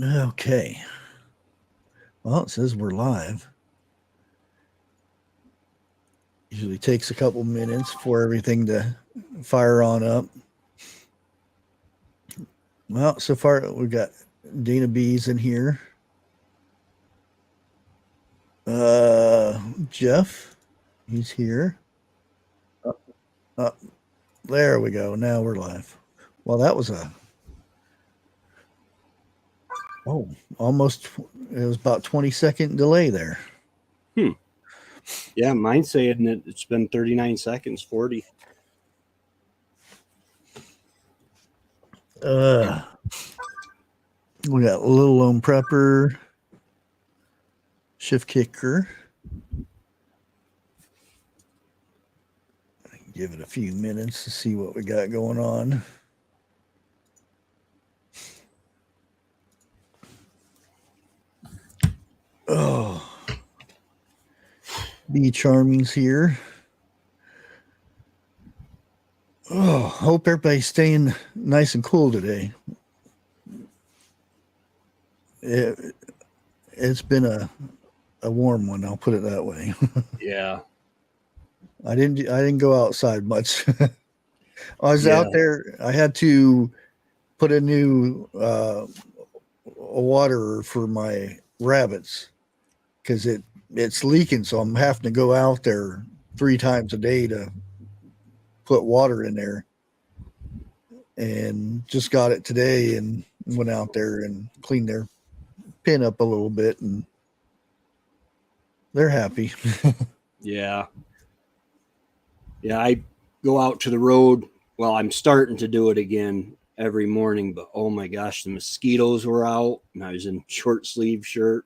Okay. Well, it says we're live. Usually takes a couple minutes for everything to fire on up. Well, so far we've got Dana B's in here. Jeff, he's here. Uh, there we go. Now we're live. Well, that was almost, it was about 20-second delay there. Yeah, mine's saying that it's been 39 seconds, 40. We got Little Lone Prepper, Shift Kicker. Give it a few minutes to see what we got going on. Oh, B Charming's here. Oh, hope everybody's staying nice and cool today. It's been a warm one, I'll put it that way. Yeah. I didn't go outside much. I was out there. I had to put a new water for my rabbits because it's leaking, so I'm having to go out there 3 times a day to put water in there. And just got it today and went out there and cleaned their pen up a little bit, and they're happy. Yeah. Yeah, I go out to the road. Well, I'm starting to do it again every morning, but oh my gosh, the mosquitoes were out and I was in short sleeve shirt.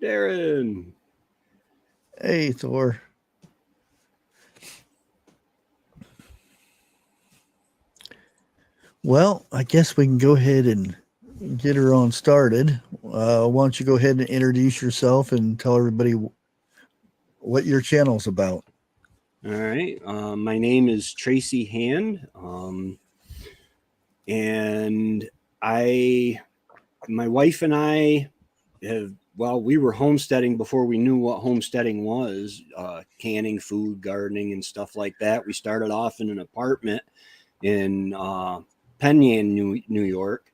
Darren. Hey, Thor. Well, I guess we can go ahead and get her on started. Why don't you go ahead and introduce yourself and tell everybody what your channel's about? All right. My name is Tracy Hand. And my wife and I we were homesteading before we knew what homesteading was, canning food, gardening, and stuff like that. We started off in an apartment in Penn, New York.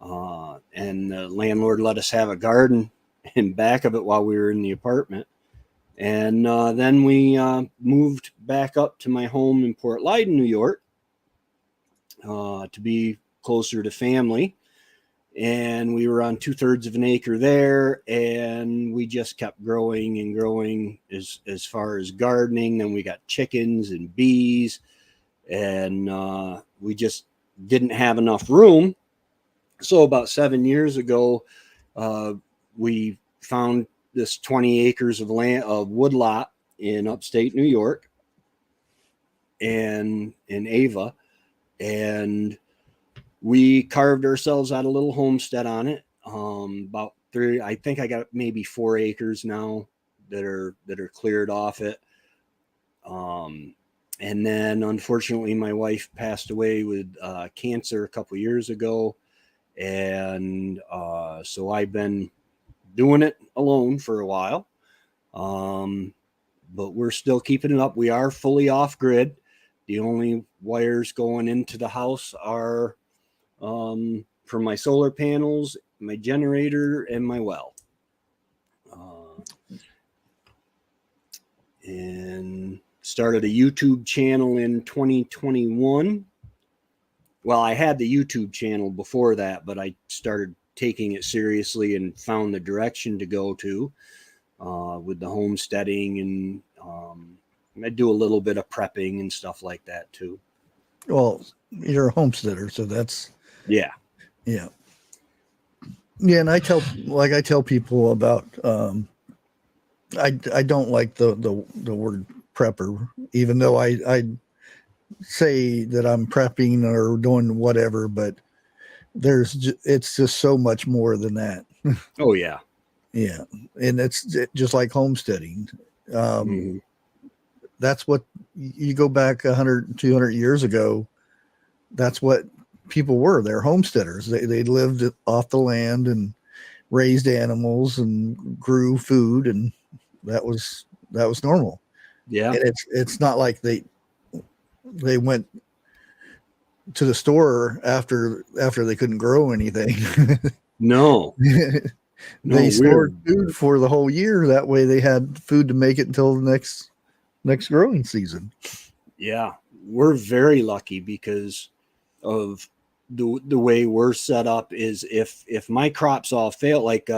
And the landlord let us have a garden in back of it while we were in the apartment. And then we moved back up to my home in Port Leyden, New York, to be closer to family. And we were on 2/3 of an acre there, and we just kept growing and growing as far as gardening. Then we got chickens and bees, and we just didn't have enough room. So about 7 years ago, we found this 20 acres of land, of woodlot in upstate New York and in Ava. And we carved ourselves out a little homestead on it. About 3, I think I got maybe 4 acres now that are cleared off it. And then unfortunately my wife passed away with cancer a couple years ago. And so I've been doing it alone for a while, but we're still keeping it up. We are fully off grid. The only wires going into the house are for my solar panels, my generator, and my well. And started a YouTube channel in 2021. Well, I had the YouTube channel before that, but I started taking it seriously and found the direction to go to with the homesteading, and I do a little bit of prepping and stuff like that too. Well, you're a homesteader, so that's yeah. And I tell people about I don't like the word prepper, even though I say that I'm prepping or doing whatever, but it's just so much more than that. Oh yeah. Yeah. And it's just like homesteading. That's what you go back 100, 200 years ago. That's what people were. They're homesteaders. They lived off the land and raised animals and grew food, and that was normal. Yeah. And it's not like they went to the store after they couldn't grow anything. No. They No, stored food for the whole year. That way they had food to make it until the next growing season. Yeah, we're very lucky because of the way we're set up. Is if my crops all fail, like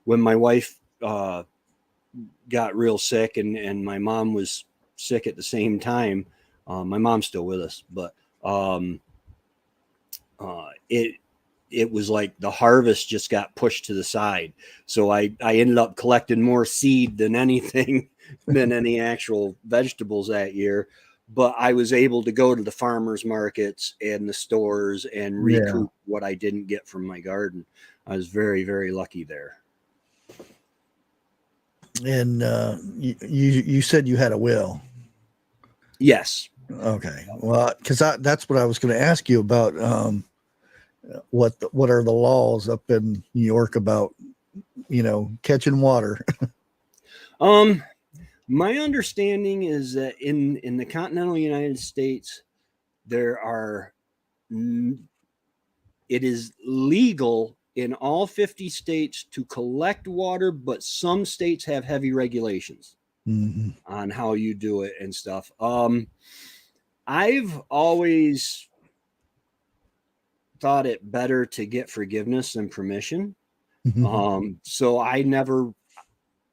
when my wife got real sick and my mom was sick at the same time. My mom's still with us, but it was like the harvest just got pushed to the side. So I ended up collecting more seed than anything, than any actual vegetables that year. But I was able to go to the farmers markets and the stores and recoup what I didn't get from my garden. I was very, very lucky there. And you said you had a well. Yes. Okay. Well, because that's what I was going to ask you about. What are the laws up in New York about, catching water? My understanding is that in the continental United States, it is legal in all 50 states to collect water, but some states have heavy regulations on how you do it and stuff. I've always thought it better to get forgiveness than permission. So I never,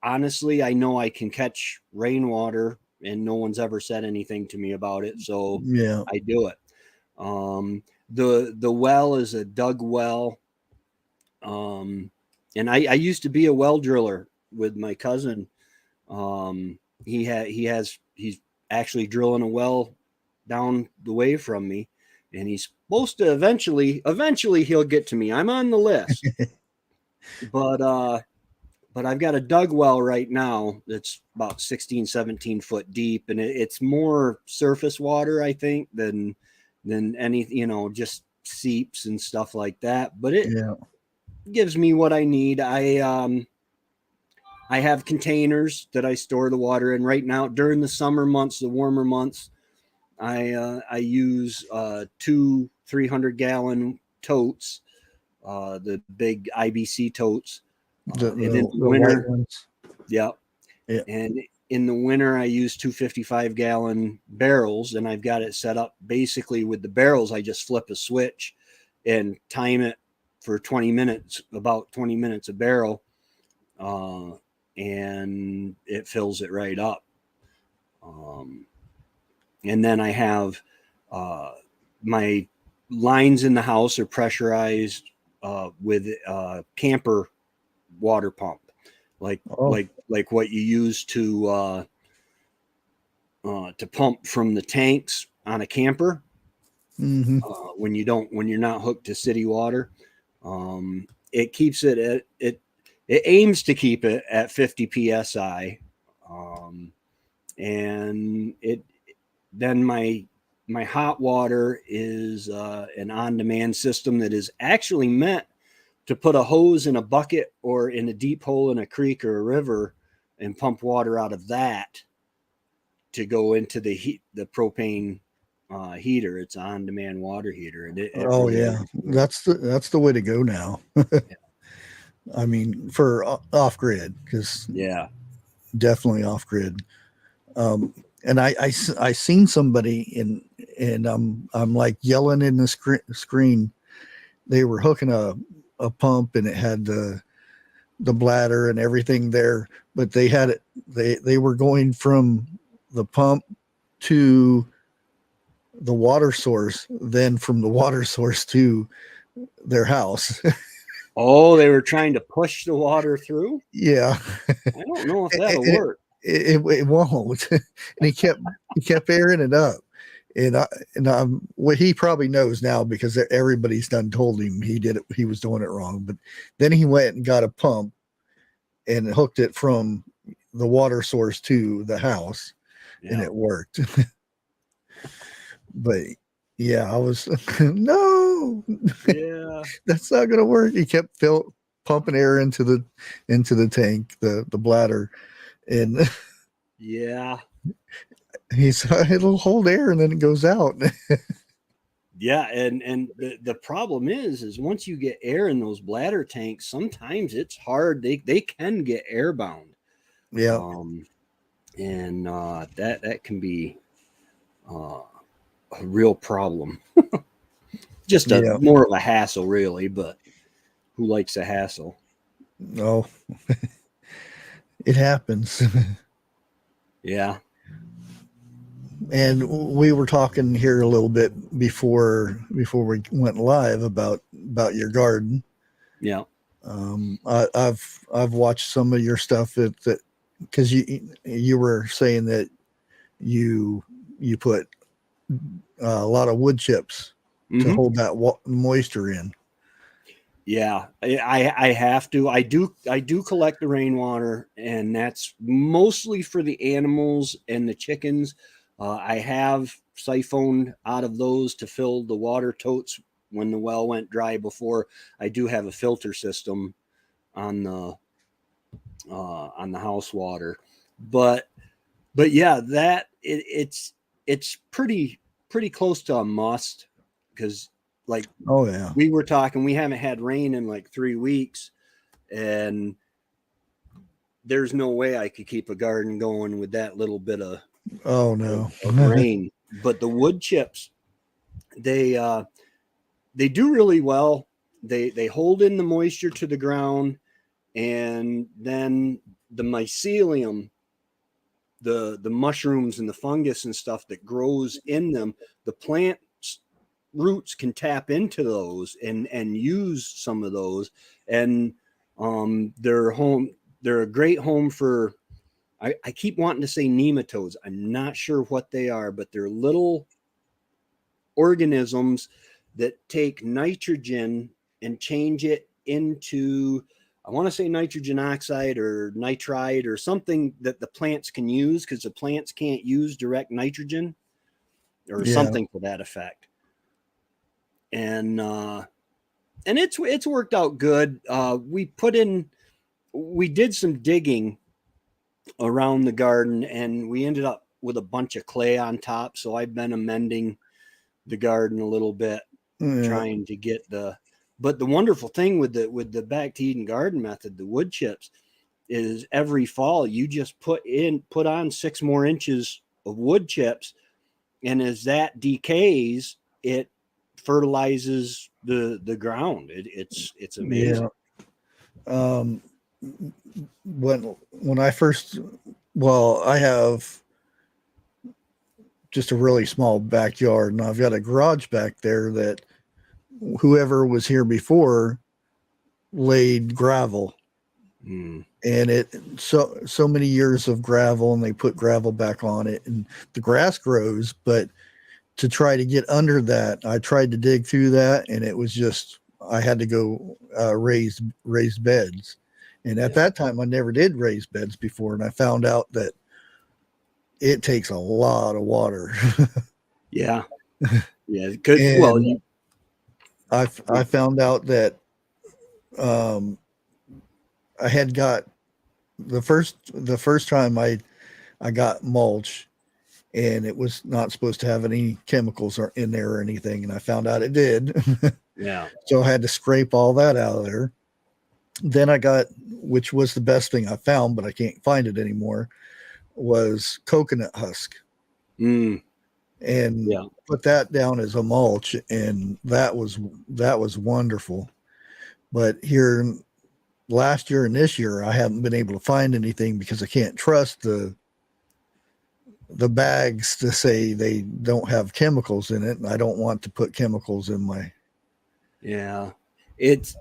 honestly, I know I can catch rainwater and no one's ever said anything to me about it. So Yeah. I do it. The well is a dug well. And I used to be a well driller with my cousin. He's actually drilling a well down the way from me, and he's supposed to eventually he'll get to me. I'm on the list. but I've got a dug well right now that's about 16, 17 foot deep, and it's more surface water, I think, than any, just seeps and stuff like that. But it gives me what I need. I have containers that I store the water in right now. During the summer months, the warmer months, I use 2 300-gallon totes, the big IBC totes. And in the winter, yeah. And in the winter, I use 2 55-gallon barrels, and I've got it set up basically with the barrels. I just flip a switch and time it for 20 minutes, about 20 minutes a barrel, and it fills it right up. And then I have my lines in the house are pressurized with a camper water pump, like what you use to pump from the tanks on a camper. When you're not hooked to city water, it keeps it at it aims to keep it at 50 psi, and then my hot water is an on-demand system that is actually meant to put a hose in a bucket or in a deep hole in a creek or a river and pump water out of that to go into the propane heater. It's an on-demand water heater. And that's the way to go now. I mean, for off grid, because definitely off grid. And I seen somebody and I'm like yelling in the screen. They were hooking a pump, and it had the bladder and everything there, but they had it. They were going from the pump to the water source, then from the water source to their house. Oh, they were trying to push the water through? Yeah. I don't know if that'll work. It won't. And he kept airing it up. And what he probably knows now, because everybody's done told him he was doing it wrong. But then he went and got a pump and hooked it from the water source to the house, and it worked. But Yeah, I was no, Yeah. that's not gonna work. He kept pumping air into the tank, the bladder, and Yeah. he's it'll hold air and then it goes out. Yeah, and the problem is once you get air in those bladder tanks, sometimes it's hard. They can get airbound. Yeah, Um and that can be uh, a real problem. Just a yeah. more of a hassle, really. But who likes a hassle? No, it happens. Yeah, And we were talking here a little bit before we went live about your garden. yeah. I've watched some of your stuff that because you were saying that you put a lot of wood chips to Hmm. hold that moisture in. Yeah, I have to. I do collect the rainwater, and that's mostly for the animals and the chickens. I have siphoned out of those to fill the water totes when the well went dry before. I do have a filter system on the house water, but yeah, it's pretty close to a must because like Oh yeah. we were talking, we haven't had rain in like 3 weeks, and there's no way I could keep a garden going with that little bit Oh of, no. of rain. But the wood chips, they do really well. They hold in the moisture to the ground, and then the mycelium, the mushrooms and the fungus and stuff that grows in them, the plant roots can tap into those and use some of those, and they're a great home for, I keep wanting to say nematodes. I'm not sure what they are, but they're little organisms that take nitrogen and change it into, I want to say nitrogen oxide or nitride or something that the plants can use, because the plants can't use direct nitrogen or Yeah. something to that effect. And it's worked out good. We did some digging around the garden, and we ended up with a bunch of clay on top. So I've been amending the garden a little bit, Yeah. trying to get but the wonderful thing with the back to Eden garden method, the wood chips, is every fall you just put on 6 more inches of wood chips, and as that decays, it fertilizes the ground. It's Yeah. amazing. Um, when I first, well, I have just a really small backyard, and I've got a garage back there that whoever was here before laid gravel, Mm, and it so many years of gravel, and they put gravel back on it, and the grass grows. But to try to get under that, I tried to dig through that, and it was just, I had to go raised beds. And at yeah, that time I never did raised beds before, and I found out that it takes a lot of water. yeah, yeah. Good. Well, And I found out that um, I had got the first time I got mulch, and it was not supposed to have any chemicals or in there or anything, and I found out it did. yeah, So I had to scrape all that out of there. Then I got, which was the best thing I found, but I can't find it anymore, was coconut husk, mm, and yeah, put that down as a mulch, and that was wonderful. But here last year and this year, I haven't been able to find anything because I can't trust the bags to say they don't have chemicals in it, and I don't want to put chemicals in my. yeah. It's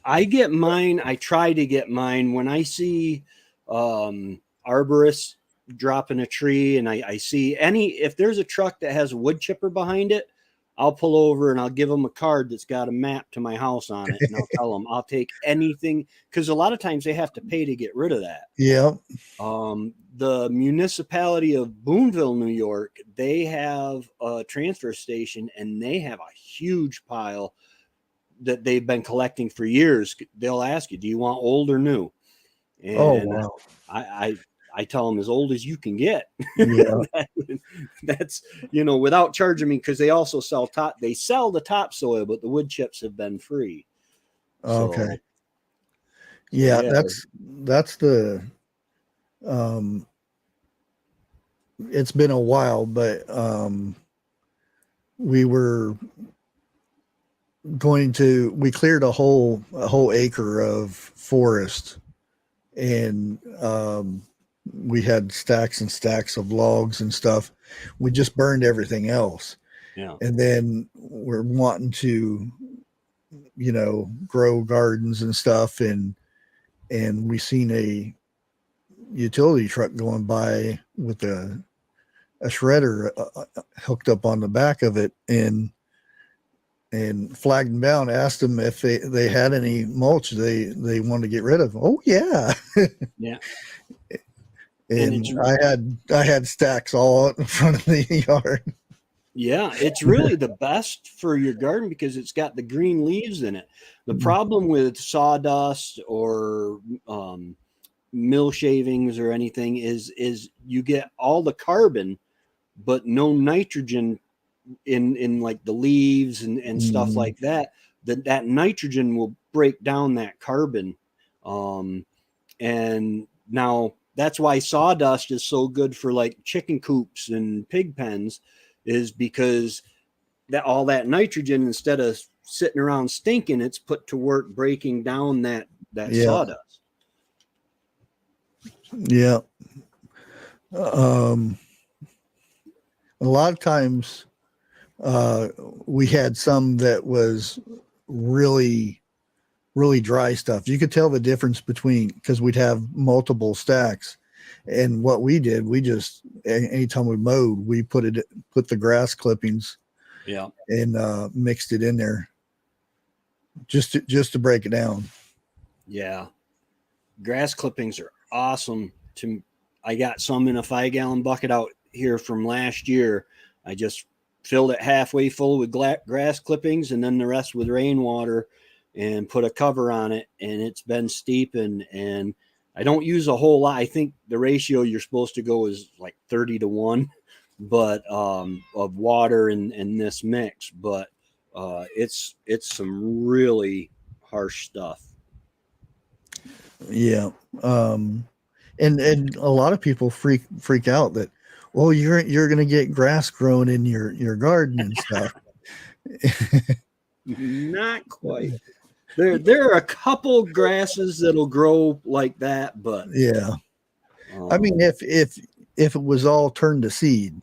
I get mine. I try to get mine when I see arborists dropping a tree, and I see if there's a truck that has a wood chipper behind it, I'll pull over and I'll give them a card that's got a map to my house on it, and I'll tell them I'll take anything, because a lot of times they have to pay to get rid of that. Yeah. The municipality of Boonville, New York, they have a transfer station, and they have a huge pile that they've been collecting for years. They'll ask you, do you want old or new? And Oh, wow. I tell them as old as you can get. Yeah. That's, you know, without charging me, because they also sell they sell the topsoil, but the wood chips have been free. Okay. So, Yeah, yeah. that's the it's been a while, but we cleared a whole acre of forest, and we had stacks and stacks of logs and stuff. We just burned everything else. Yeah. And then we're wanting to, you know, grow gardens and stuff, and we seen a utility truck going by with a shredder hooked up on the back of it, and flagged them down, asked them if they had any mulch they wanted to get rid of. Oh yeah. Yeah. And I had stacks all out in front of the yard. Yeah, it's really the best for your garden because it's got the green leaves in it. The problem with sawdust or mill shavings or anything is you get all the carbon but no nitrogen in like the leaves and stuff like that. That nitrogen will break down that carbon. And now that's why sawdust is so good for like chicken coops and pig pens, is because that all that nitrogen, instead of sitting around stinking, it's put to work breaking down that sawdust. Yeah. A lot of times we had some that was really dry stuff. You could tell the difference between, because we'd have multiple stacks, and what we did, we just, anytime we mowed, we put the grass clippings, yeah, and mixed it in there just to break it down. Yeah, grass clippings are awesome. I got some in a 5-gallon bucket out here from last year. I just filled it halfway full with grass clippings, and then the rest with rainwater, and put a cover on it, and it's been steeping. And I don't use a whole lot. I think the ratio you're supposed to go is like 30-1, but of water in this mix. But it's some really harsh stuff. Yeah. And a lot of people freak out that, well, you're going to get grass growing in your garden and stuff. Not quite. There are a couple grasses that'll grow like that, but yeah. I mean, if it was all turned to seed,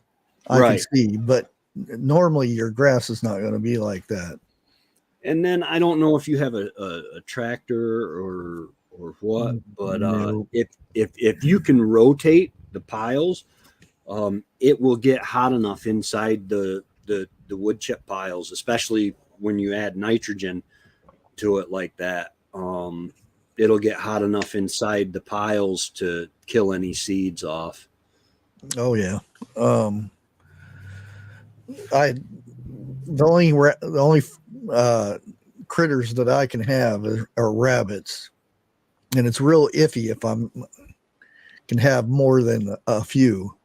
I can see, but normally your grass is not going to be like that. And then I don't know if you have a tractor or what, but if you can rotate the piles, it will get hot enough inside the wood chip piles, especially when you add nitrogen to it like that. It'll get hot enough inside the piles to kill any seeds off. Oh yeah. The only critters that I can have are rabbits, and it's real iffy if can have more than a few.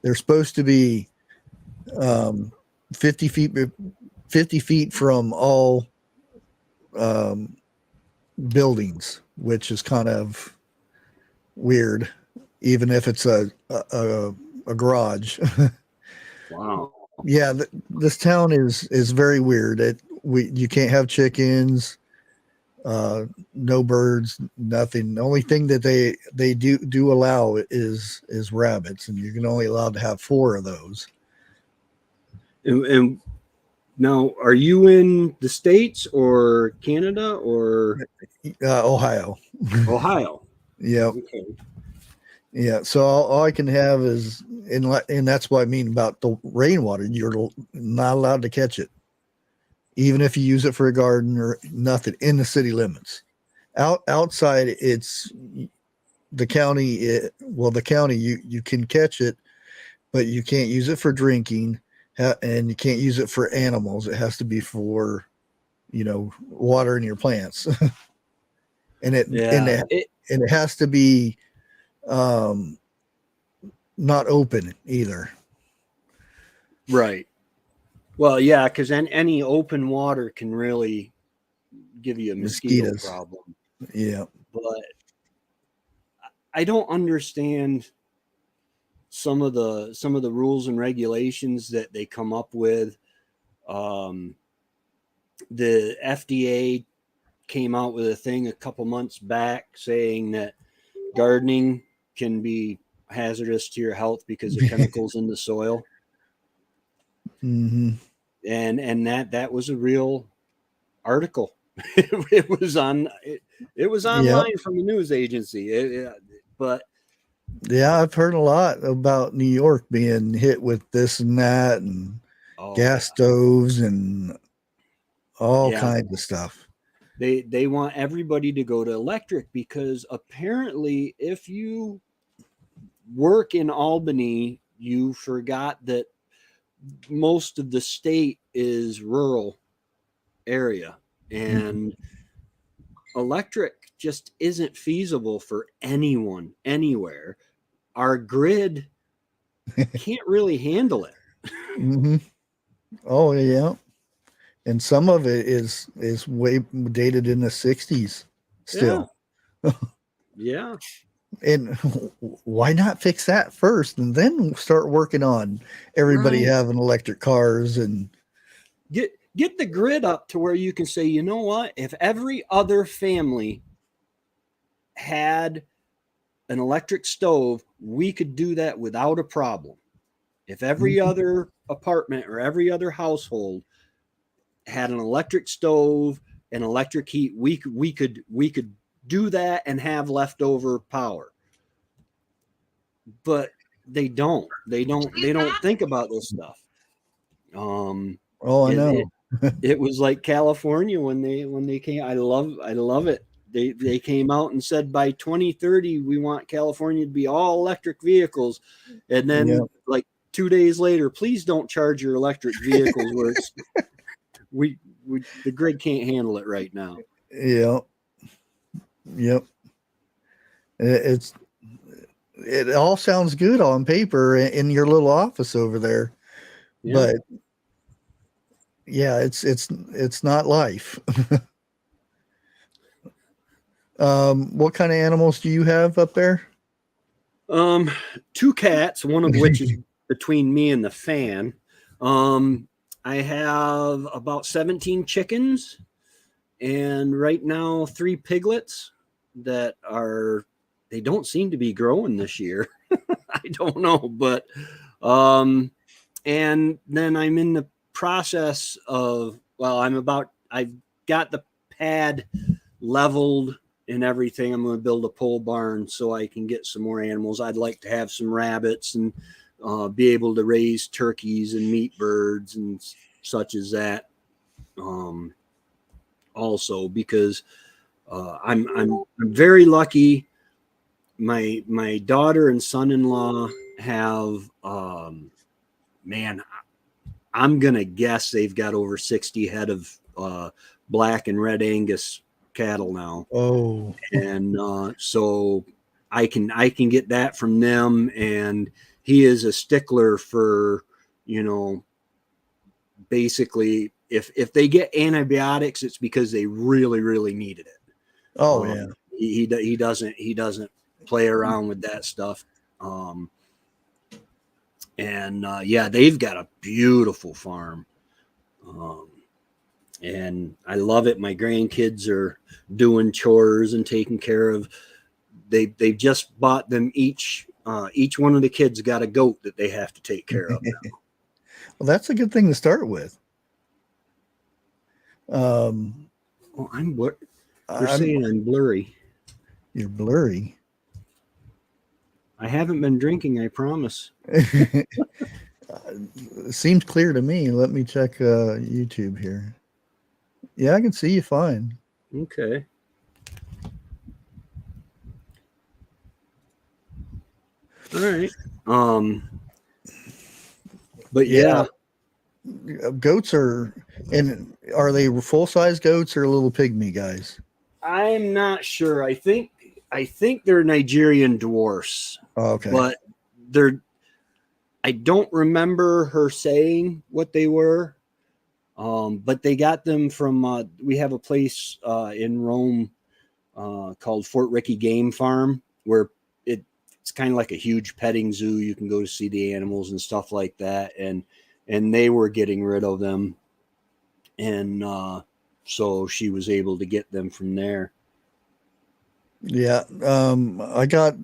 They're supposed to be 50 feet from all buildings, which is kind of weird, even if it's a garage. Wow. Yeah, this town is very weird. You can't have chickens, no birds, nothing. The only thing that they do allow is rabbits, and you're only allowed to have 4 of those. And now, are you in the States or Canada or Ohio? Ohio. Yeah. Okay. Yeah, so all I can have is, and that's what I mean about the rainwater. You're not allowed to catch it, even if you use it for a garden or nothing in the city limits. Outside, it's the county. The county you can catch it, but you can't use it for drinking, and you can't use it for animals. It has to be for watering your plants, and it has to be not open either. Right. Well, yeah, because any open water can really give you a mosquito Mosquitoes. problem. Yeah. But I don't understand some of the rules and regulations that they come up with. The FDA came out with a thing a couple months back saying that gardening can be hazardous to your health because of chemicals in the soil. Mm-hmm. And that was a real article. It was online from the news agency. But yeah, I've heard a lot about New York being hit with this and that, and gas stoves and all kinds of stuff. They want everybody to go to electric because apparently if you work in Albany, you forgot that most of the state is rural area, and electric just isn't feasible for anyone anywhere. Our grid can't really handle it. Mm-hmm. Oh yeah, and some of it is way dated in the 60s still. Yeah. And why not fix that first and then start working on everybody having electric cars and get the grid up to where you can say, you know what, if every other family had an electric stove, we could do that without a problem. If every other apartment or every other household had an electric stove and electric heat, we could do that and have leftover power. But they don't think about this stuff. I know. It was like California when they came. I love it. They came out and said by 2030 we want California to be all electric vehicles, and then like 2 days later, please don't charge your electric vehicles where it's the grid can't handle it right now. Yep. It all sounds good on paper in your little office over there, but yeah, it's not life. What kind of animals do you have up there? 2 cats, one of which is between me and the fan. I have about 17 chickens, and right now 3 piglets that they don't seem to be growing this year. I don't know, but and then I'm in the process of, I've got the pad leveled and everything. I'm going to build a pole barn so I can get some more animals. I'd like to have some rabbits and be able to raise turkeys and meat birds and such as that. Also, because I'm very lucky. My daughter and son-in-law have I'm gonna guess they've got over 60 head of black and red Angus cattle now. Oh, and so I can get that from them, and he is a stickler for, basically if they get antibiotics, it's because they really needed it. Oh yeah. He doesn't play around with that stuff. They've got a beautiful farm. And I love it. My grandkids are doing chores and taking care of. They've just bought them each one of the kids got a goat that they have to take care of now. Well, that's a good thing to start with. I'm saying I'm blurry. You're blurry. I haven't been drinking, I promise. Seems clear to me. Let me check YouTube here. Yeah, I can see you fine. Okay. All right. But yeah. Goats are they full size goats or little pygmy guys? I'm not sure. I think they're Nigerian dwarfs. Oh, okay. But I don't remember her saying what they were. But they got them from we have a place in Rome called Fort Ricky Game Farm, where it's kind of like a huge petting zoo. You can go to see the animals and stuff like that. And they were getting rid of them. And so she was able to get them from there. Yeah. I got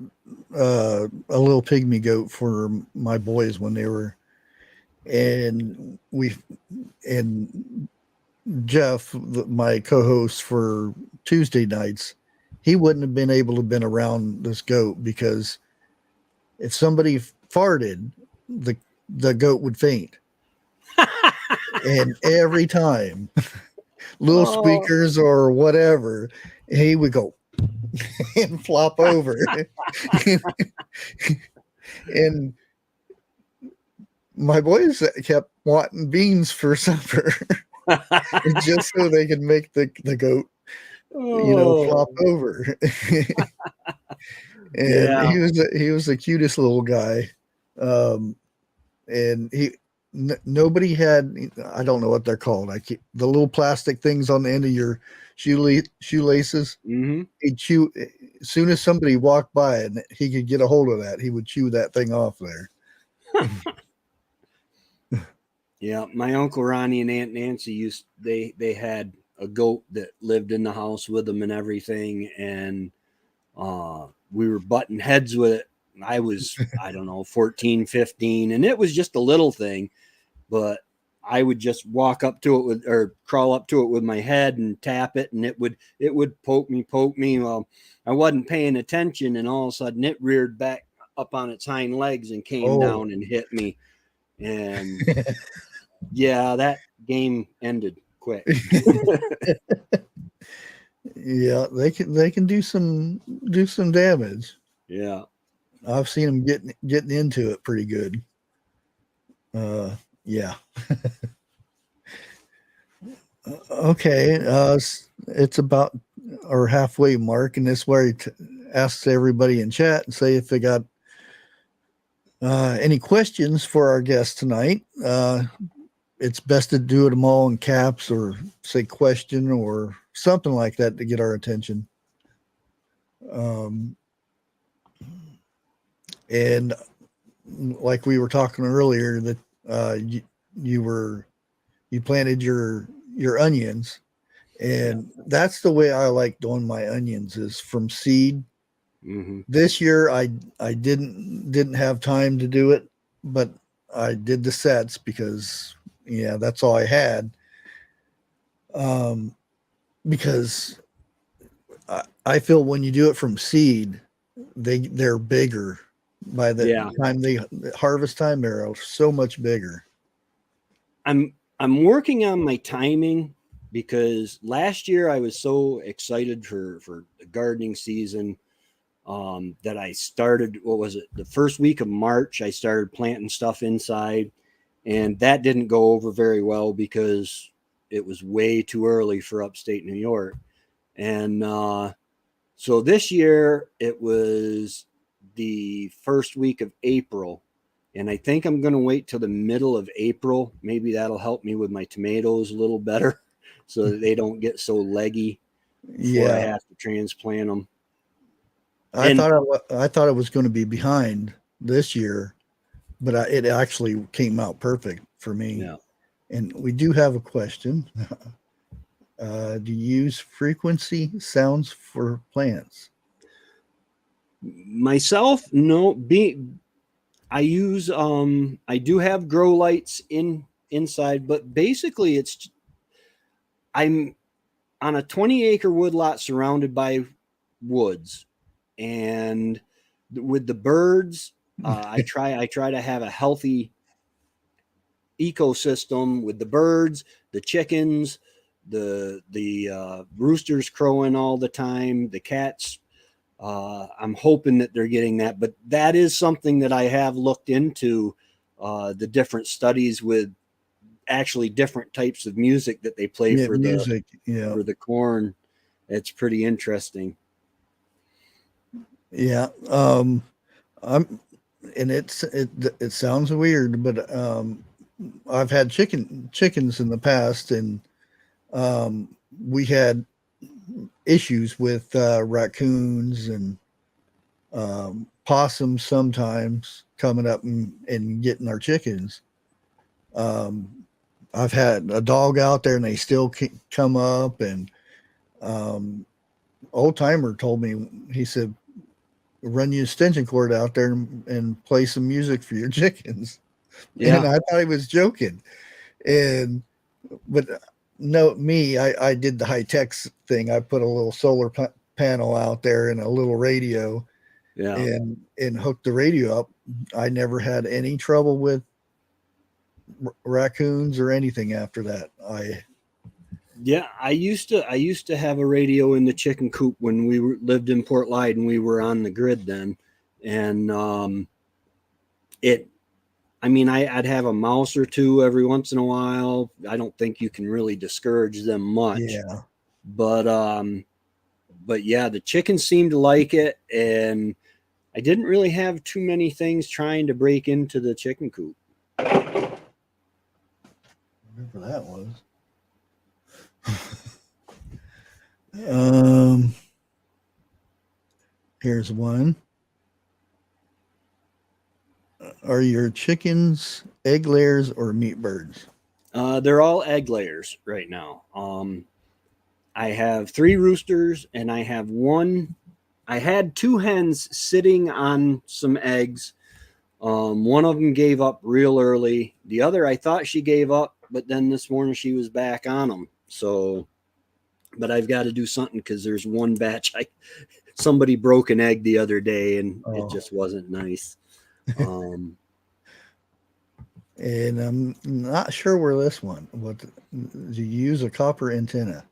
a little pygmy goat for my boys when they were, and Jeff, my co-host for Tuesday nights, he wouldn't have been able to have been around this goat because if somebody farted, the goat would faint. And every time, little squeakers or whatever, he would go and flop over. And my boys kept wanting beans for supper just so they could make the goat, flop over. And he was the cutest little guy. And nobody had, I don't know what they're called. The little plastic things on the end of your shoelaces. Mm-hmm. He'd chew as soon as somebody walked by and he could get a hold of that. He would chew that thing off there. Yeah, my Uncle Ronnie and Aunt Nancy they had a goat that lived in the house with them and everything, and we were butting heads with it. I was, I don't know, 14, 15, and it was just a little thing, but I would just walk up to it or crawl up to it with my head and tap it, and it would poke me. Well, I wasn't paying attention, and all of a sudden it reared back up on its hind legs and came down and hit me. And yeah, that game ended quick. Yeah, they can do some damage. Yeah, I've seen them getting into it pretty good. Yeah. Okay, it's about our halfway mark, and this where he asks everybody in chat and say if they got any questions for our guest tonight. It's best to do them all in caps or say question or something like that to get our attention. And like we were talking earlier, that you planted your onions, and that's the way I like doing my onions is from seed. Mm-hmm. This year I didn't have time to do it, but I did the sets because that's all I had. Because I feel when you do it from seed, they're bigger by the time harvest time. They're so much bigger. I'm working on my timing because last year I was so excited for the gardening season that I started, the first week of March, I started planting stuff inside, and that didn't go over very well because it was way too early for upstate New York. And so this year it was the first week of April, and I think I'm going to wait till the middle of April. Maybe that'll help me with my tomatoes a little better so that they don't get so leggy before I have to transplant them. I thought it was going to be behind this year, but it actually came out perfect for me. Yeah. And we do have a question. Do you use frequency sounds for plants? Myself, no. I use I do have grow lights inside, but basically I'm on a 20-acre woodlot surrounded by woods, and with the birds, I try to have a healthy ecosystem with the birds, the chickens, the roosters crowing all the time, the cats. I'm hoping that they're getting that, but that is something that I have looked into, the different studies with actually different types of music that they play Yeah, for music. Yeah, the corn. It's pretty interesting. yeah. I'm, and it sounds weird, but I've had chickens in the past, and we had issues with raccoons and possums sometimes coming up and getting our chickens. I've had a dog out there and they still come up, and old timer told me, he said, run your extension cord out there and play some music for your chickens. Yeah. And I thought he was joking. And, but no, I did the high tech thing. I put a little solar panel out there and a little radio, Yeah. and hooked the radio up. I never had any trouble with raccoons or anything after that. I used to have a radio in the chicken coop when we lived in Port Leyden. We were on the grid then, and I'd have a mouse or two every once in a while. I don't think you can really discourage them much. Yeah. But yeah, the chickens seemed to like it, and I didn't really have too many things trying to break into the chicken coop. Whatever that was. Here's one. Are your chickens egg layers or meat birds? They're all egg layers right now. I have 3 roosters, and I have one. I had 2 hens sitting on some eggs. One of them gave up real early. The other, I thought she gave up, but then this morning she was back on them. So, but I've got to do something, because there's one batch. Somebody broke an egg the other day, and it just wasn't nice. And I'm not sure where this one. What do you use a copper antenna?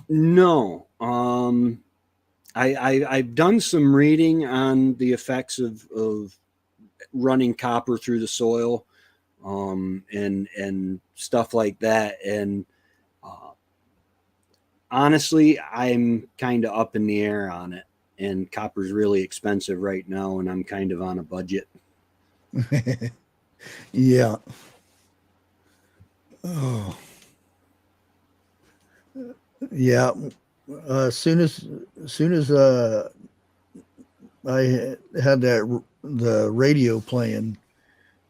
No. I've done some reading on the effects of running copper through the soil, and stuff like that. And honestly, I'm kind of up in the air on it. And copper's really expensive right now, and I'm kind of on a budget. Yeah. Oh. Yeah. As soon as I had the radio playing,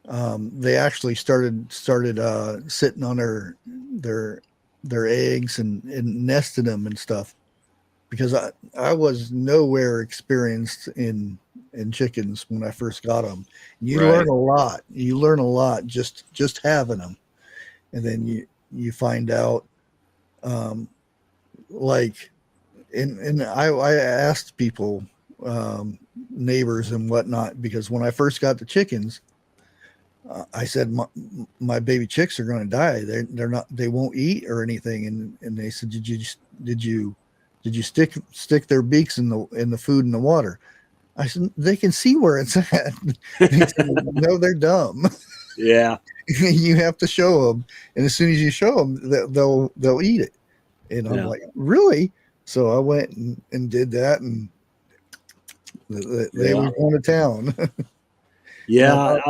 they actually started sitting on their eggs and nested them and stuff, because I was nowhere experienced in chickens when I first got them. You learn a lot. You learn a lot just having them, and then you find out, like, and I asked people, neighbors and whatnot, because when I first got the chickens, I said, my baby chicks are going to die. They're not, they won't eat or anything. And they said, did you stick their beaks in the food and the water? I said, they can see where it's at. They said, no, they're dumb. Yeah. You have to show them. And as soon as you show them, they'll eat it. And I'm like, really? So I went and did that, and they were going to town. Yeah.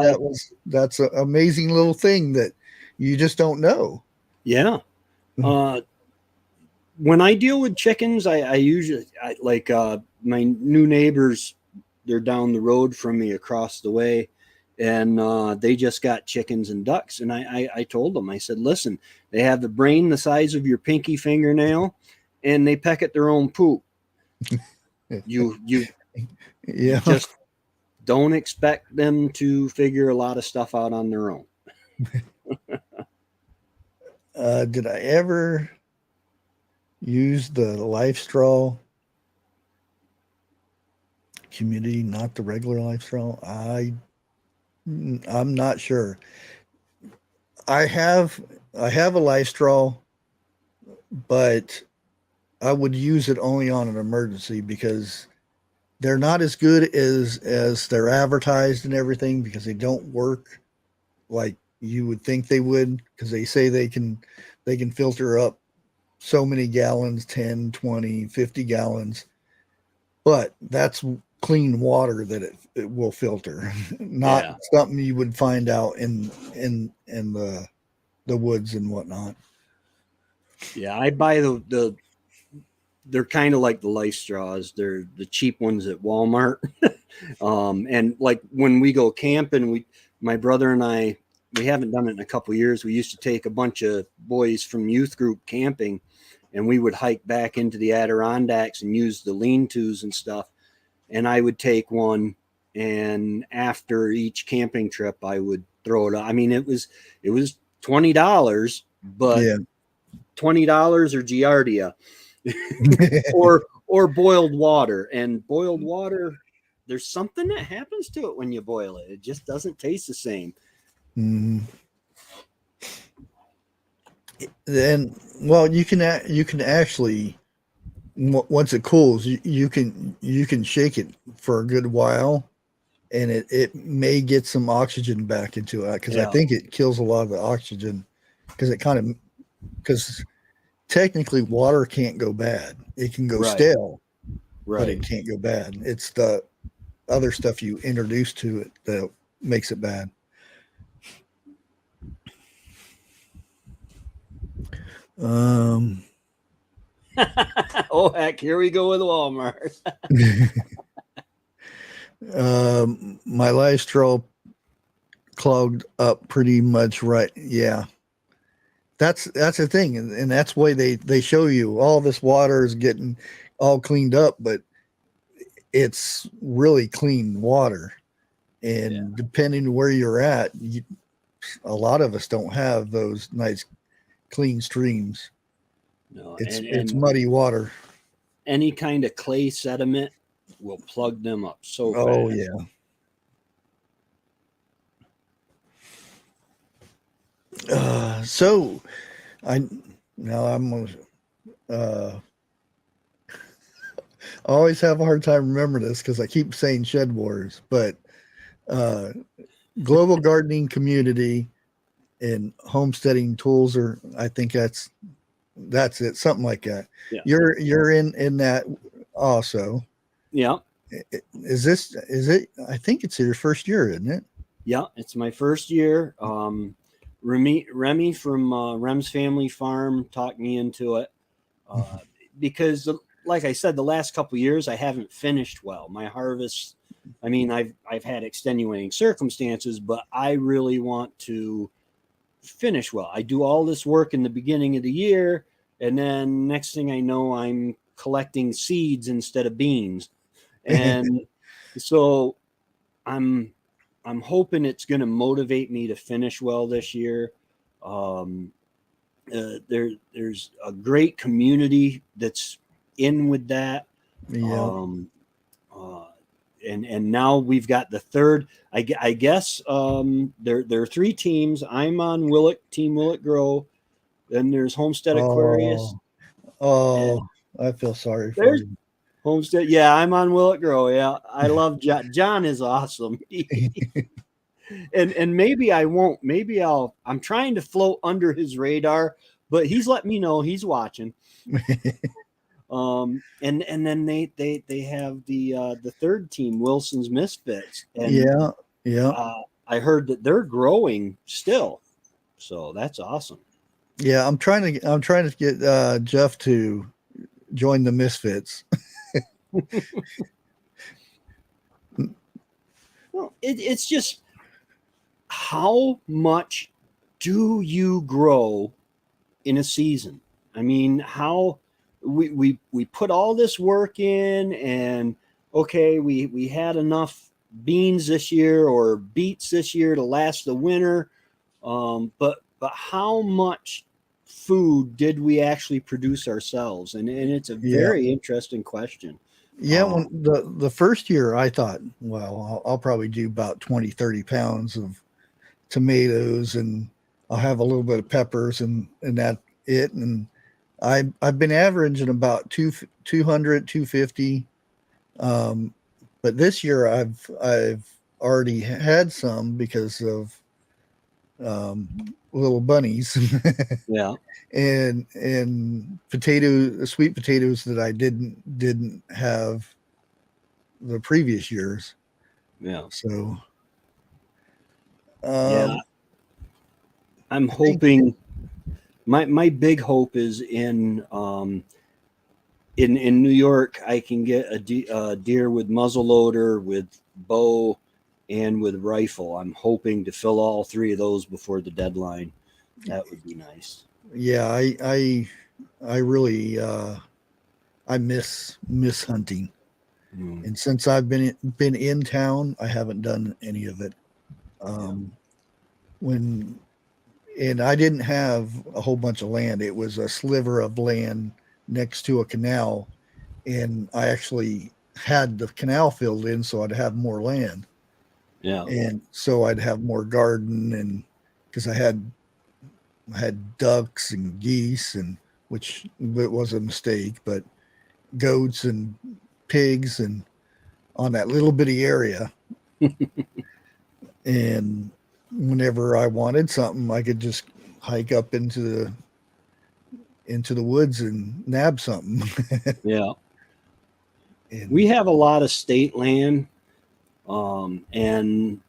That's an amazing little thing that you just don't know. Yeah. When I deal with chickens, I usually like my new neighbors. They're down the road from me across the way, and they just got chickens and ducks. And I told them, I said, listen, they have the brain the size of your pinky fingernail, and they peck at their own poop. You just don't expect them to figure a lot of stuff out on their own. Did I ever use the life straw community, not the regular life straw. I'm not sure. I have a life straw, but I would use it only on an emergency because they're not as good as they're advertised and everything, because they don't work like you would think they would, because they say they can filter up so many gallons, 10, 20, 50 gallons, but that's clean water that it will filter, not something you would find out in the woods and whatnot. Yeah, I buy the they're kind of like the life straws. They're the cheap ones at Walmart. And like when we go camping, my brother and I, we haven't done it in a couple of years. We used to take a bunch of boys from youth group camping, and we would hike back into the Adirondacks and use the lean-tos and stuff. And I would take one, and after each camping trip, I would throw it. I mean, it was $20, but Yeah. $20 or Giardia. or boiled water. And boiled water, there's something that happens to it when you boil it. It just doesn't taste the same. Mm-hmm. And well, you can actually, once it cools, you can shake it for a good while, and it may get some oxygen back into it, because I think it kills a lot of the oxygen, because technically water can't go bad. It can go stale, but it can't go bad. It's the other stuff you introduce to it that makes it bad. Oh heck, here we go with Walmart. My life straw clogged up pretty much right. Yeah. That's the thing, and that's why they show you all this water is getting all cleaned up, but it's really clean water. And depending where you're at, a lot of us don't have those nice clean streams. No, it's muddy water. Any kind of clay sediment will plug them up so fast. Oh yeah. So I always have a hard time remembering this because I keep saying Shed Wars, but Global Gardening Community and Homesteading Tools, or I think that's it, something like that. Yeah. You're in that also. Yeah. Is it? I think it's your first year, isn't it? Yeah, it's my first year. Remy from Rem's Family Farm talked me into it because, like I said, the last couple of years I haven't finished well. My harvest, I mean, I've had extenuating circumstances, but I really want to finish well. I do all this work in the beginning of the year, and then next thing I know, I'm collecting seeds instead of beans, and so I'm hoping it's going to motivate me to finish well this year. There's a great community that's in with that. Yeah. And now we've got the third, I guess, there are three teams. I'm on Team Willet Grow. Then there's Homestead Aquarius. I feel sorry for you. Homestead. Yeah, I'm on Willet Grow. Yeah, I love John. John is awesome. and maybe I won't. Maybe I'm trying to float under his radar, but he's let me know he's watching. And then they have the third team, Wilson's Misfits. And I heard that they're growing still, so that's awesome. Yeah, I'm trying to get Jeff to join the Misfits. Well, it's just, how much do you grow in a season? I mean, how we put all this work in, and okay, we had enough beans this year or beets this year to last the winter, but how much food did we actually produce ourselves? And it's a very interesting question. Yeah, when the first year I thought, well, I'll probably do about 20, 30 pounds of tomatoes, and I'll have a little bit of peppers, and that it. And I've been averaging about 200, 250. But this year I've already had some because of little bunnies Yeah. and sweet potatoes that I didn't have the previous years. Yeah. So Yeah. I'm I think hoping my big hope is in New York, I can get a deer with muzzleloader, with bow, and with rifle. I'm hoping to fill all three of those before the deadline. That would be nice. yeah, I really I miss hunting. Mm, And since I've been in town, I haven't done any of it. yeah. Um, when and I didn't have a whole bunch of land. It was a sliver of land next to a canal, and I actually had the canal filled in so I'd have more land, Yeah. and so I'd have more garden, and because I had ducks and geese, and which it was a mistake, but goats and pigs, and on that little bitty area. And whenever I wanted something, I could just hike up into the woods and nab something. Yeah. We And have a lot of state land, and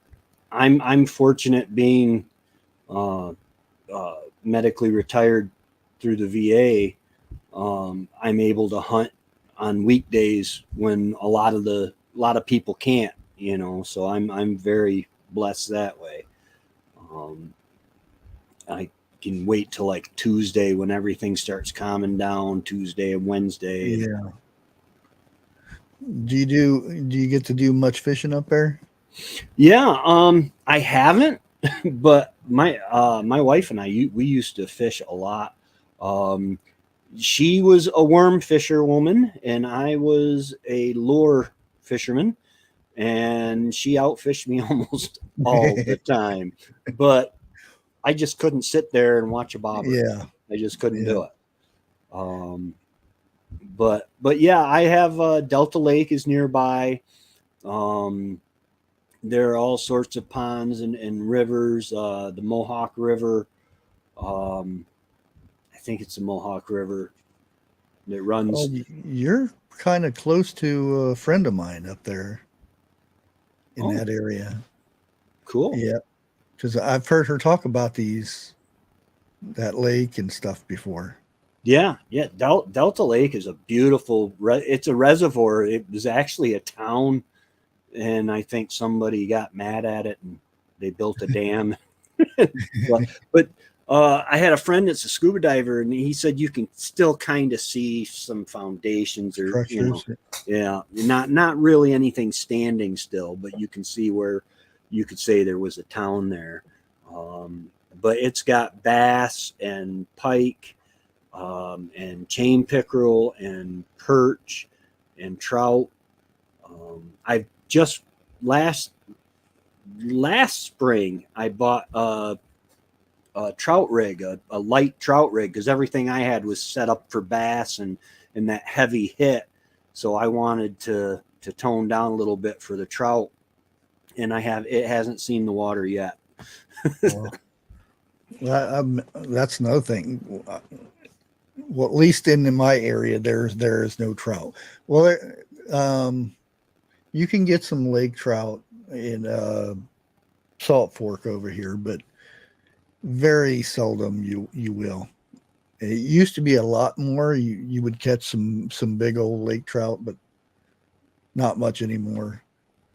I'm fortunate being uh, medically retired through the VA. I'm able to hunt on weekdays when a lot of people can't, so I'm very blessed that way. um, I can wait till like Tuesday when everything starts calming down, Tuesday and Wednesday. And yeah, do you get to do much fishing up there? yeah, I haven't, but my wife and we used to fish a lot. um, she was a worm fisher woman and I was a lure fisherman, and she outfished me almost all the time. But I just couldn't sit there and watch a bobber. Yeah, I just couldn't yeah. do it. Um, but yeah, I have Delta Lake is nearby. Um, there are all sorts of ponds and rivers. The Mohawk River, um, I think it's the Mohawk River that Oh, runs. you're kind of close to a friend of mine up there in Oh, that area. cool. Yeah, because I've heard her talk about that lake and stuff before. Yeah, yeah. Delta Lake is a beautiful. It's a reservoir. It was actually a town, and I think somebody got mad at it and they built a dam. but I had a friend that's a scuba diver, and he said you can still kind of see some foundations, or Structures. yeah, not really anything standing still, but you can see where you could say there was a town there. But it's got bass and pike, and chain pickerel and perch and trout. I just last spring I bought a trout rig, a light trout rig, because everything I had was set up for bass and that heavy hit. So I wanted to tone down a little bit for the trout, and it hasn't seen the water yet. Well, that's another thing. Well, at least in my area, there is no trout. Well, you can get some lake trout in Salt Fork over here, but very seldom you will. It used to be a lot more. You would catch some big old lake trout, but not much anymore.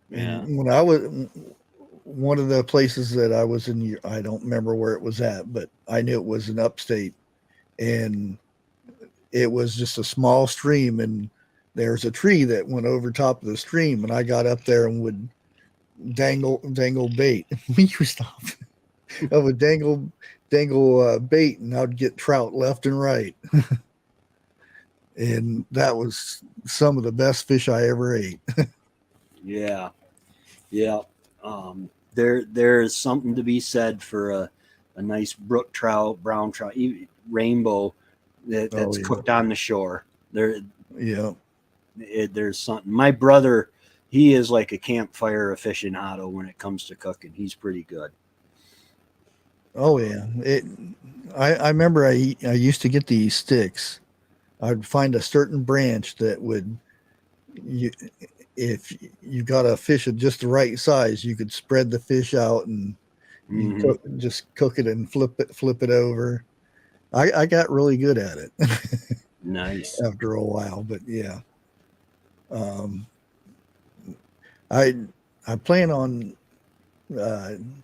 Yeah. And when I was one of the places that I was in, I don't remember where it was at, but I knew it was in upstate, and it was just a small stream, and there's a tree that went over top of the stream, and I got up there and would dangle bait. Will you stop? I would dangle bait, and I'd get trout left and right. and that was some of the best fish I ever ate. Yeah. Yeah. There's something to be said for a nice brook trout, brown trout, rainbow that's cooked on the shore. Yeah. There's something. My brother, he is like a campfire aficionado when it comes to cooking. He's pretty good. Oh yeah. I remember I used to get these sticks. I'd find a certain branch that would, you, if you got a fish of just the right size, you could spread the fish out and you just cook it and flip it over. I got really good at it. Nice. After a while, but yeah. I plan on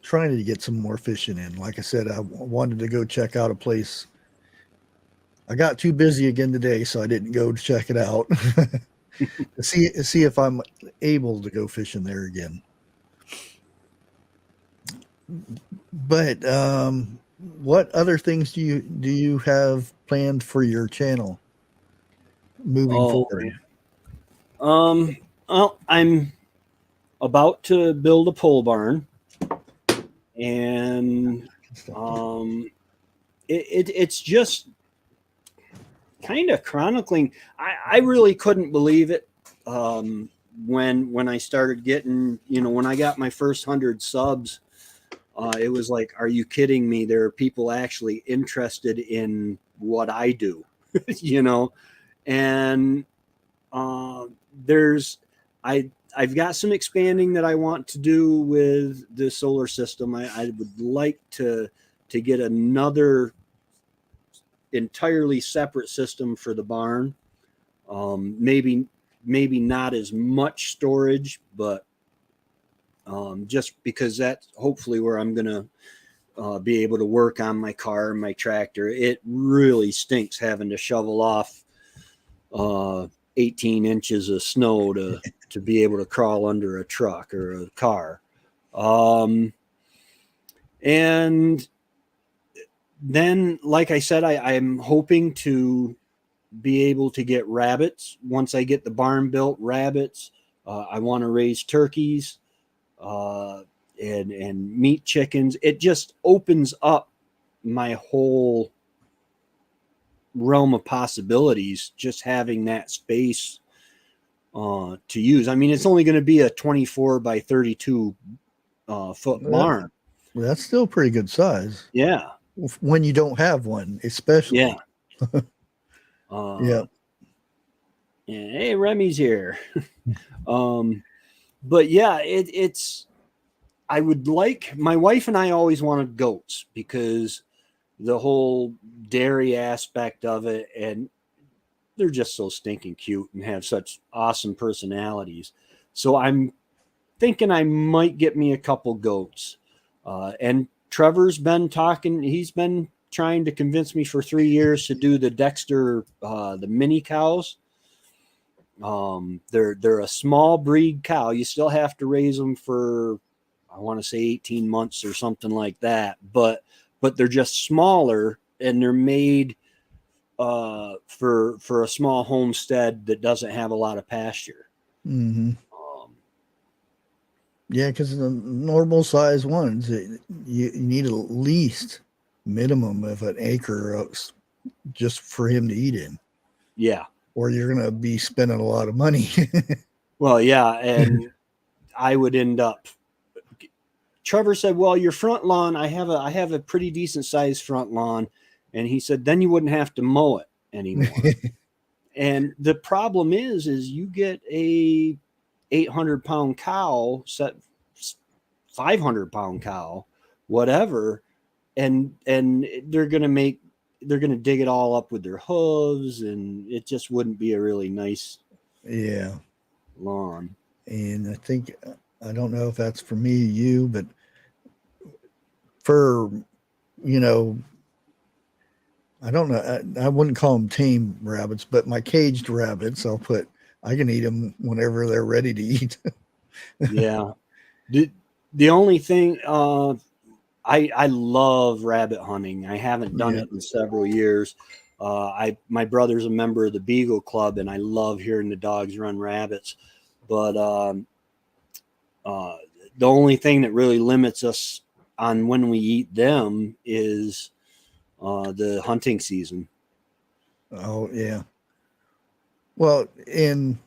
trying to get some more fishing in. Like I said, I wanted to go check out a place. I got too busy again today, so I didn't go to check it out. to see if I'm able to go fishing there again. But what other things do you have planned for your channel moving forward? Well, I'm about to build a pole barn, and it's just kind of chronicling. I really couldn't believe it when I started getting, when I got my first 100 subs. It was like, are you kidding me? There are people actually interested in what I do, and I've got some expanding that I want to do with the solar system. I would like to get another entirely separate system for the barn. Maybe not as much storage, but just because that's hopefully where I'm going to be able to work on my car and my tractor. It really stinks having to shovel off 18 inches of snow to be able to crawl under a truck or a car. And then, like I said, I'm hoping to be able to get rabbits. Once I get the barn built, rabbits. I want to raise turkeys and meat chickens. It just opens up my whole realm of possibilities, just having that space to use. I mean, it's only going to be a 24 by 32 foot barn. Well, that's still pretty good size. Yeah. When you don't have one, especially. Yeah. Yeah. Hey, Remy's here. But yeah, it's, I would like, my wife and I always wanted goats because the whole dairy aspect of it, and they're just so stinking cute and have such awesome personalities. So I'm thinking I might get me a couple goats. And Trevor's been talking, he's been trying to convince me for 3 years to do the Dexter, the mini cows. They're a small breed cow. You still have to raise them for, I want to say 18 months or something like that, but they're just smaller and they're made for a small homestead that doesn't have a lot of pasture. Mm-hmm. Yeah, because the normal size ones, you need at least minimum of an acre just for him to eat in. Yeah. Or you're going to be spending a lot of money. Well, yeah. And I would end up, Trevor said, well, your front lawn, I have a pretty decent sized front lawn. And he said, then you wouldn't have to mow it anymore. And the problem is you get a 800-pound cow, 500-pound cow, whatever, and they're gonna dig it all up with their hooves, and it just wouldn't be a really nice lawn. And I think, I don't know if that's for me or you, but for, I don't know, I wouldn't call them tame rabbits, but my caged rabbits, I can eat them whenever they're ready to eat. Yeah. The only thing, I love rabbit hunting. I haven't done it in several years. My brother's a member of the Beagle Club, and I love hearing the dogs run rabbits. But the only thing that really limits us on when we eat them is the hunting season. Oh yeah. Well, and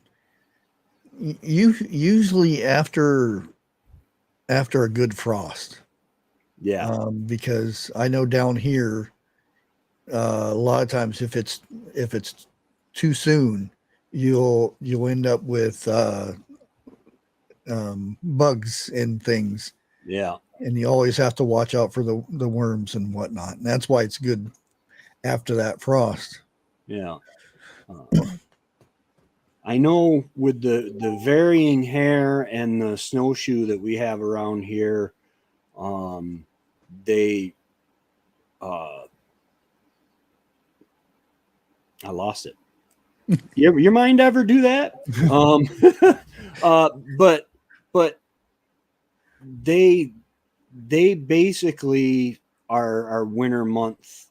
you usually after a good frost. Yeah. Because I know down here, a lot of times if it's too soon, you'll end up with bugs and things. Yeah. And you always have to watch out for the worms and whatnot. And that's why it's good after that frost. Yeah. I know with the varying hair and the snowshoe that we have around here, they I lost it. Your mind ever do that? But they basically are winter month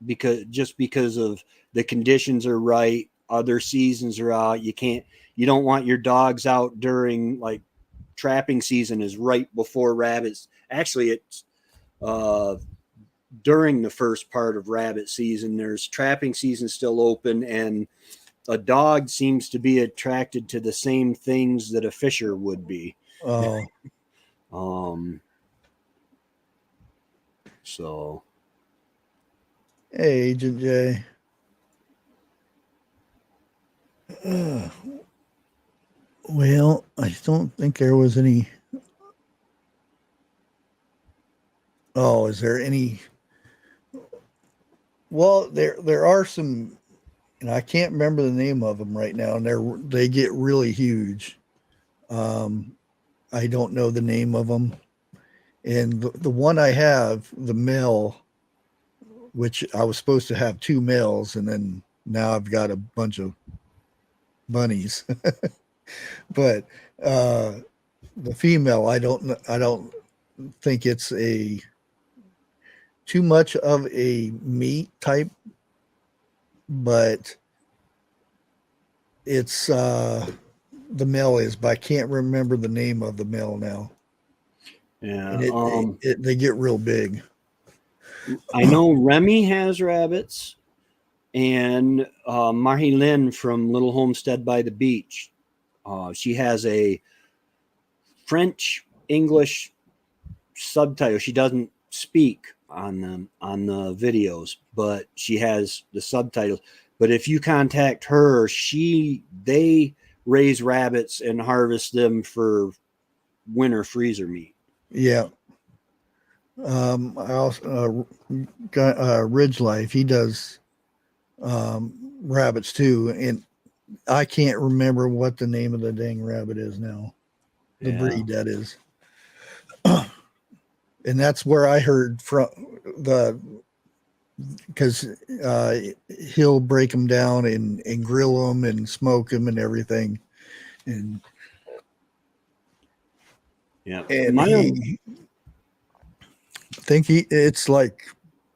because of the conditions are right, other seasons are out. You don't want your dogs out during, like, trapping season is right before rabbits. Actually, it's during the first part of rabbit season. There's trapping season still open, and a dog seems to be attracted to the same things that a fisher would be. Oh, So hey, Agent J. Well, I don't think there was any. Oh, is there any? Well, there are some, and I can't remember the name of them right now, and they get really huge. I don't know the name of them, and the one I have, the male, which I was supposed to have 2 males, and then now I've got a bunch of bunnies. But the female, I don't think it's too much of a meat type, but it's the male is, but I can't remember the name of the male now. yeah, And they get real big. I know Remy has rabbits, and Marie-Lynn from Little Homestead by the Beach, she has a French English subtitle. She doesn't speak on the videos, but she has the subtitles. But if you contact her, they raise rabbits and harvest them for winter freezer meat. Yeah. I also got Ridge Life. He does rabbits too, and I can't remember what the name of the dang rabbit is now. The breed that is. And that's where I heard from because he'll break them down and grill them and smoke them and everything. And yeah, and I think it's like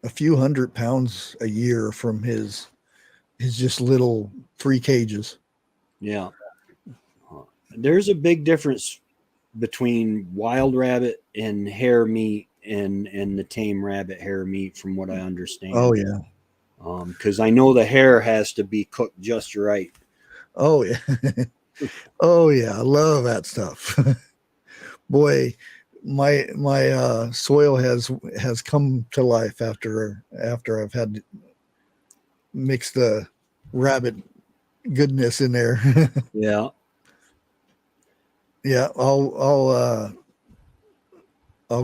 a few 100 pounds a year from his just little 3 cages. Yeah. There's a big difference between wild rabbit and hair meat and the tame rabbit hair meat, from what I understand. Oh yeah. Because I know the hair has to be cooked just right. Oh yeah. Oh yeah. I love that stuff. Boy, my soil has come to life after I've had to mix the rabbit goodness in there. Yeah. Yeah, I'll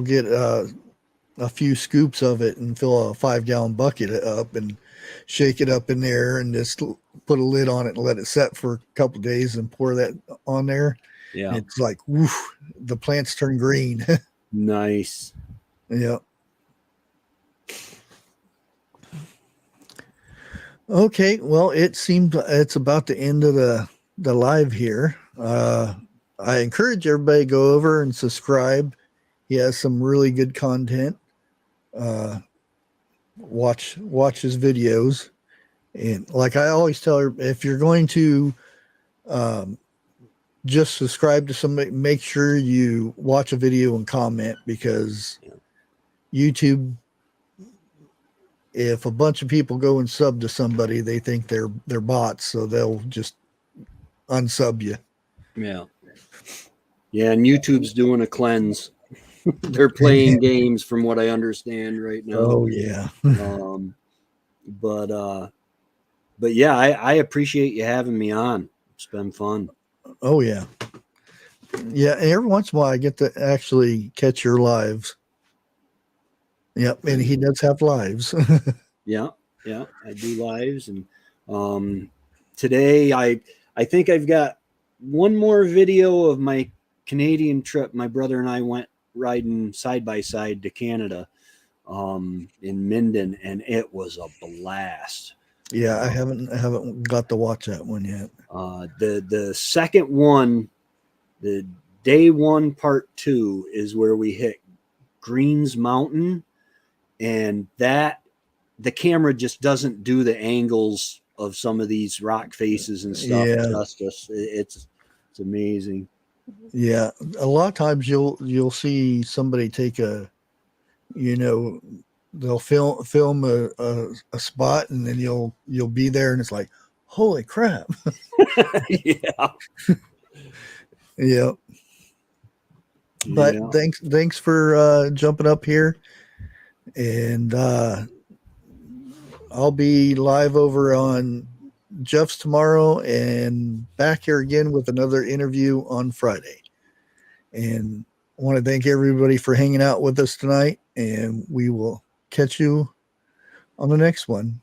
get a few scoops of it and fill a 5-gallon bucket up and shake it up in there and just put a lid on it and let it set for a couple of days and pour that on there. Yeah. It's like, woof, the plants turn green. Nice. Yeah. Okay, well, it seems it's about the end of the live here. I encourage everybody to go over and subscribe. He has some really good content. Watch his videos. And like I always tell her, if you're going to just subscribe to somebody, make sure you watch a video and comment, because YouTube, if a bunch of people go and sub to somebody, they think they're bots, so they'll just unsub you. Yeah. Yeah, and YouTube's doing a cleanse. They're playing games from what I understand right now. Oh yeah. But yeah, I appreciate you having me on. It's been fun. Oh yeah. Yeah, and every once in a while I get to actually catch your lives. Yep, and he does have lives. Yeah, I do lives, and today I think I've got one more video of my Canadian trip. My brother and I went riding side by side to Canada in Minden, and it was a blast. Yeah, I haven't got to watch that one yet. The second one, the day one part 2, is where we hit Greens Mountain, and that the camera just doesn't do the angles of some of these rock faces and stuff justice. It's amazing. Yeah, a lot of times you'll see somebody take a, they'll film a spot, and then you'll be there, and it's like, holy crap. Yeah. Yeah. But thanks for jumping up here, and I'll be live over on Jeff's tomorrow and back here again with another interview on Friday. And I want to thank everybody for hanging out with us tonight, and we will catch you on the next one.